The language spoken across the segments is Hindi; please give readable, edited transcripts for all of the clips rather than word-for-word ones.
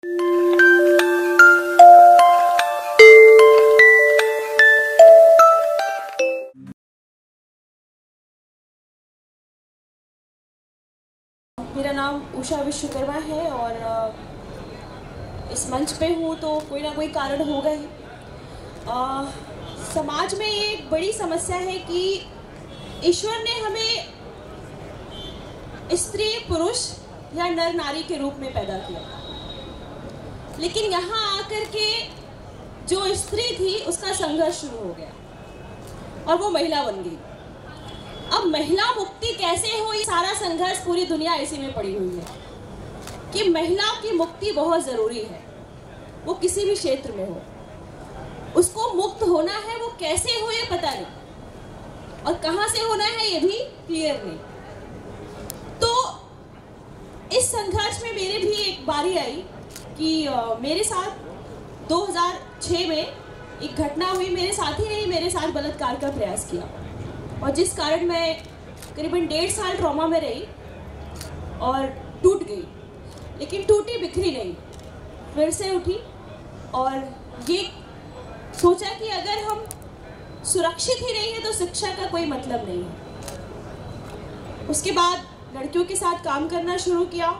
मेरा नाम उषा विश्वकर्मा है और इस मंच पे हूँ तो कोई ना कोई कारण होगा ही। समाज में ये एक बड़ी समस्या है कि ईश्वर ने हमें स्त्री पुरुष या नर नारी के रूप में पैदा किया, लेकिन यहाँ आकर के जो स्त्री थी उसका संघर्ष शुरू हो गया और वो महिला बन गई। अब महिला मुक्ति कैसे हो, ये सारा संघर्ष पूरी दुनिया इसी में पड़ी हुई है कि महिला की मुक्ति बहुत ज़रूरी है। वो किसी भी क्षेत्र में हो, उसको मुक्त होना है। वो कैसे हो ये पता नहीं, और कहाँ से होना है ये भी क्लियर नहीं। तो इस संघर्ष में मेरे भी एक बारी आई कि मेरे साथ 2006 में एक घटना हुई। मेरे साथी ने मेरे साथ बलात्कार का प्रयास किया और जिस कारण मैं करीबन 1.5 साल ट्रॉमा में रही और टूट गई, लेकिन टूटी बिखरी नहीं, फिर से उठी और ये सोचा कि अगर हम सुरक्षित ही नहीं है तो शिक्षा का कोई मतलब नहीं है। उसके बाद लड़कियों के साथ काम करना शुरू किया।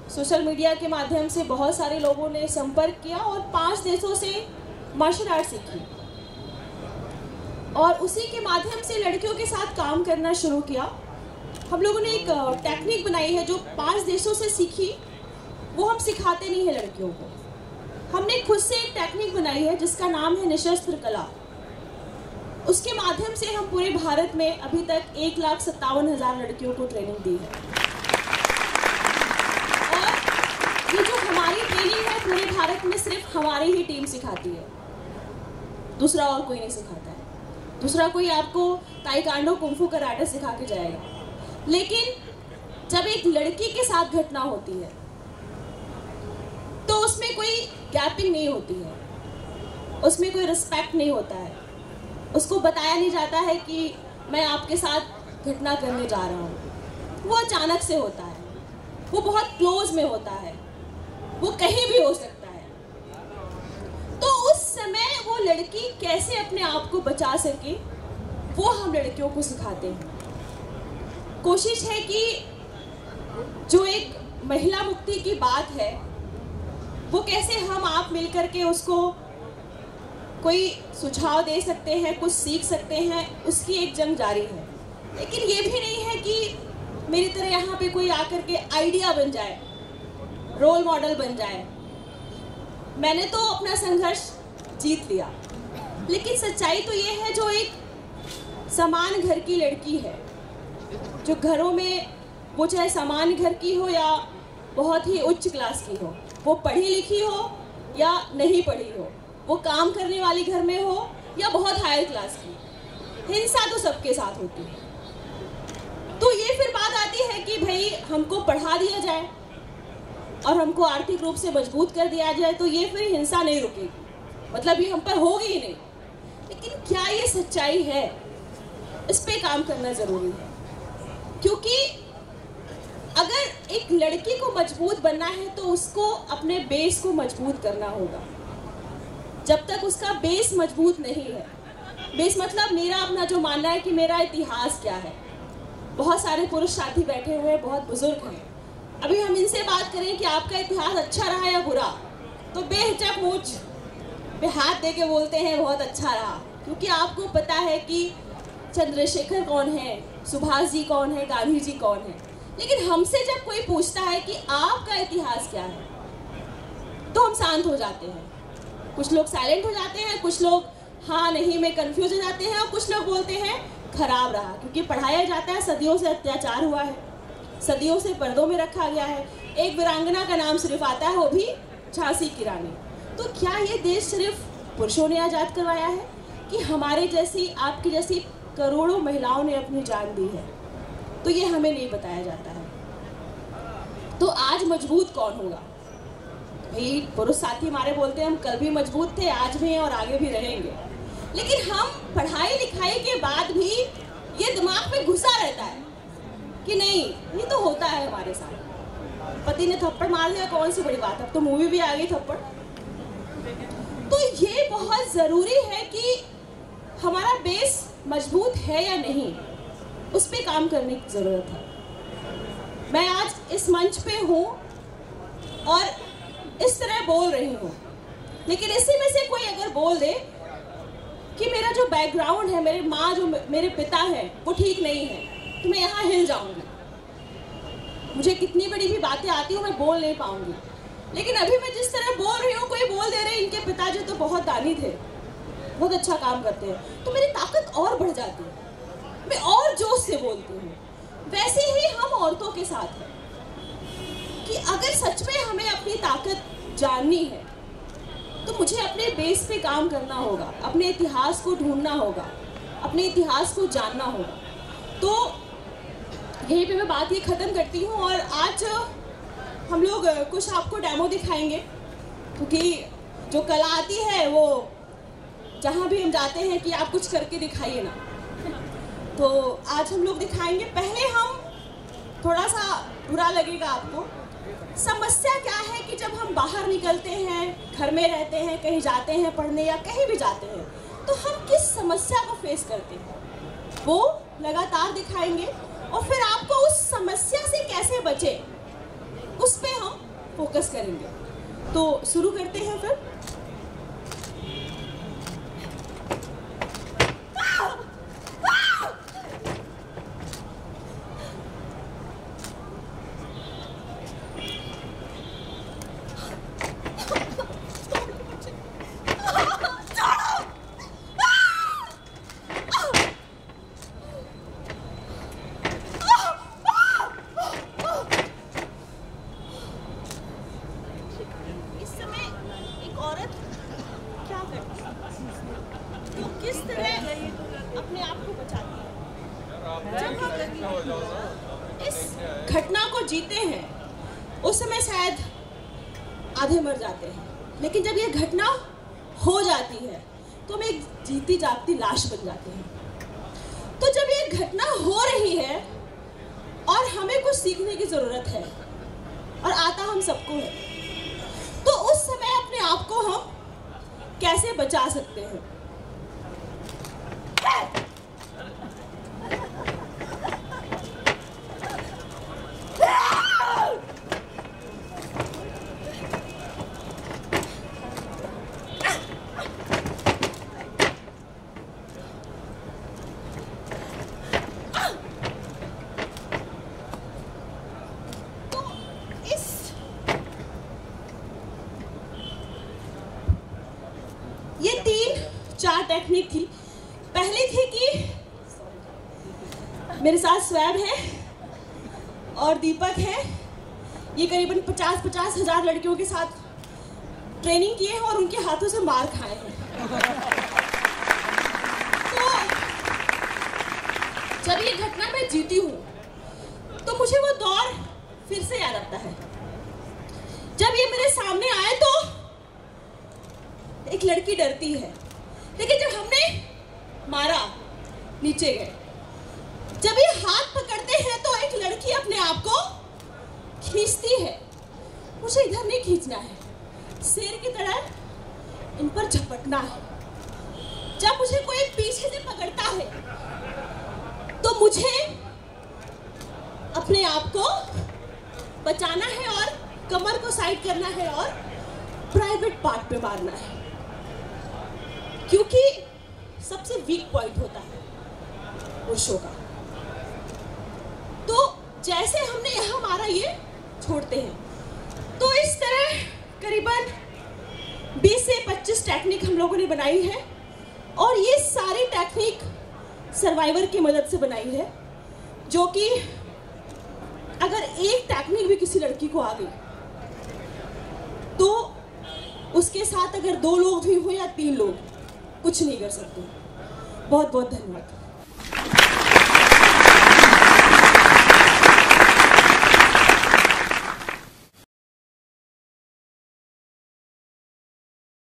सोशल मीडिया के माध्यम से बहुत सारे लोगों ने संपर्क किया और 5 देशों से मार्शल आर्ट सीखी और उसी के माध्यम से लड़कियों के साथ काम करना शुरू किया। हम लोगों ने एक टेक्निक बनाई है जो 5 देशों से सीखी, वो हम सिखाते नहीं है लड़कियों को। हमने खुद से एक टेक्निक बनाई है जिसका नाम है निशस्त्र कला। उसके माध्यम से हम पूरे भारत में अभी तक 1,57,000 लड़कियों को ट्रेनिंग दी है। और ये जो हमारी ट्रेनिंग है पूरे भारत में सिर्फ हमारी ही टीम सिखाती है, दूसरा और कोई नहीं सिखाता है। दूसरा कोई आपको ताइक्वांडो कुंफू कराटे सिखा के जाएगा। लेकिन जब एक लड़की के साथ घटना होती है तो उसमें कोई गैपिंग नहीं होती है, उसमें कोई रिस्पेक्ट नहीं होता है। उसको बताया नहीं जाता है कि मैं आपके साथ घटना करने जा रहा हूँ। वो अचानक से होता है, वो बहुत क्लोज में होता है, वो कहीं भी हो सकता है। तो उस समय वो लड़की कैसे अपने आप को बचा सके, वो हम लड़कियों को सिखाते हैं। कोशिश है कि जो एक महिला मुक्ति की बात है वो कैसे हम आप मिलकर के उसको कोई सुझाव दे सकते हैं, कुछ सीख सकते हैं, उसकी एक जंग जारी है। लेकिन ये भी नहीं है कि मेरी तरह यहाँ पे कोई आकर के आइडिया बन जाए, रोल मॉडल बन जाए। मैंने तो अपना संघर्ष जीत लिया, लेकिन सच्चाई तो ये है जो एक समान घर की लड़की है, जो घरों में वो चाहे सामान्य घर की हो या बहुत ही उच्च क्लास की हो, वो पढ़ी लिखी हो या नहीं पढ़ी हो, वो काम करने वाली घर में हो या बहुत हायर क्लास की, हिंसा तो सबके साथ होती है। तो ये फिर बात आती है कि भाई हमको पढ़ा दिया जाए और हमको आर्थिक रूप से मजबूत कर दिया जाए तो ये फिर हिंसा नहीं रुकेगी, मतलब ये हम पर होगी ही नहीं। लेकिन क्या ये सच्चाई है? इस पे काम करना ज़रूरी है, क्योंकि अगर एक लड़की को मजबूत बनना है तो उसको अपने बेस को मजबूत करना होगा। जब तक उसका बेस मजबूत नहीं है, बेस मतलब मेरा अपना जो मानना है कि मेरा इतिहास क्या है। बहुत सारे पुरुष साथी बैठे हुए हैं, बहुत बुजुर्ग हैं। अभी हम इनसे बात करें कि आपका इतिहास अच्छा रहा या बुरा, तो बेहिचक मूंछ पे हाथ दे के बोलते हैं बहुत अच्छा रहा, क्योंकि आपको पता है कि चंद्रशेखर कौन है, सुभाष जी कौन है, गांधी जी कौन है। लेकिन हमसे जब कोई पूछता है कि आपका इतिहास क्या है, तो हम शांत हो जाते हैं। कुछ लोग साइलेंट हो जाते हैं, कुछ लोग हाँ नहीं में कंफ्यूज हो जाते हैं, और कुछ लोग बोलते हैं खराब रहा, क्योंकि पढ़ाया जाता है सदियों से अत्याचार हुआ है, सदियों से पर्दों में रखा गया है। एक वीरांगना का नाम सिर्फ आता है, वो भी झांसी की रानी। तो क्या ये देश सिर्फ पुरुषों ने आज़ाद करवाया है कि हमारे जैसी, आपकी जैसी करोड़ों महिलाओं ने अपनी जान दी है? तो ये हमें नहीं बताया जाता है। तो आज मजबूत कौन होगा? भाई पुरुष साथी हमारे बोलते हैं हम कल भी मजबूत थे, आज भी हैं और आगे भी रहेंगे। लेकिन हम पढ़ाई लिखाई के बाद भी ये दिमाग में घुसा रहता है कि नहीं, ये तो होता है हमारे साथ। पति ने थप्पड़ मार दिया, कौन सी बड़ी बात है, अब तो मूवी भी आ गई थप्पड़। तो ये बहुत ज़रूरी है कि हमारा बेस मजबूत है या नहीं, उस पर काम करने की ज़रूरत है। मैं आज इस मंच पे हूँ और इस तरह बोल रही हूँ, लेकिन इसी में से कोई अगर बोल दे कि मेरा जो बैकग्राउंड है, मेरे माँ जो मेरे पिता हैं वो ठीक नहीं है, तो मैं यहाँ हिल जाऊँगी। मुझे कितनी बड़ी भी बातें आती हूँ, मैं बोल नहीं पाऊँगी। लेकिन अभी मैं जिस तरह बोल रही हूँ, कोई बोल दे रहे इनके पिताजी तो बहुत दानी थे, बहुत अच्छा काम करते हैं, तो मेरी ताकत और बढ़ जाती है, मैं और जोश से बोलती हूँ। वैसे ही हम औरतों के साथ है कि अगर सच में हमें अपनी ताकत जाननी है तो मुझे अपने बेस पे काम करना होगा, अपने इतिहास को ढूंढना होगा, अपने इतिहास को जानना होगा। तो यहीं पे मैं बात ये ख़त्म करती हूँ और आज हम लोग कुछ आपको डेमो दिखाएंगे, क्योंकि जो कला आती है वो जहाँ भी हम जाते हैं कि आप कुछ करके दिखाइए ना, तो आज हम लोग दिखाएंगे। पहले हम थोड़ा सा बुरा लगेगा आपको, समस्या क्या है कि जब हम बाहर निकलते हैं, घर में रहते हैं, कहीं जाते हैं पढ़ने या कहीं भी जाते हैं, तो हम किस समस्या को फेस करते हैं वो लगातार दिखाएंगे और फिर आपको उस समस्या से कैसे बचे उस पे हम फोकस करेंगे। तो शुरू करते हैं फिर। किस तरह अपने आप को बचाती है। जब हम इस घटना को जीते हैं उस समय शायद आधे मर जाते हैं, लेकिन जब ये घटना हो जाती है तो हम एक जीती जागती लाश बन जाते हैं। तो जब ये घटना हो रही है और हमें कुछ सीखने की ज़रूरत है और आता हम सबको है, तो उस समय अपने आप को हम कैसे बचा सकते हैं। ये 3-4 टेक्निक थी। पहली थी कि मेरे साथ स्वैब है और दीपक है, ये करीबन 50-50 हज़ार लड़कियों के साथ ट्रेनिंग किए हैं और उनके हाथों से मार खाए हैं। तो जब ये घटना मैं जीती हूँ तो मुझे वो दौर फिर से याद आता है। जब ये मेरे सामने आए तो एक लड़की डरती है, लेकिन जब हमने मारा नीचे गए। जब ये हाथ पकड़ते हैं तो एक लड़की अपने आप को खींचती है, मुझे इधर नहीं खींचना है, शेर की तरह इन पर झपटना है। जब मुझे कोई पीछे से पकड़ता है तो मुझे अपने आप को बचाना है और कमर को साइड करना है और प्राइवेट पार्ट पे मारना है, क्योंकि सबसे वीक पॉइंट होता है पुरुषों का। तो जैसे हमने यहाँ मारा ये छोड़ते हैं, तो इस तरह करीबन 20 से 25 टेक्निक हम लोगों ने बनाई है और ये सारी टेक्निक सर्वाइवर की मदद से बनाई है, जो कि अगर एक टेक्निक भी किसी लड़की को आ गई तो उसके साथ अगर 2 लोग भी हो या 3 लोग कुछ नहीं कर सकते। बहुत बहुत धन्यवाद।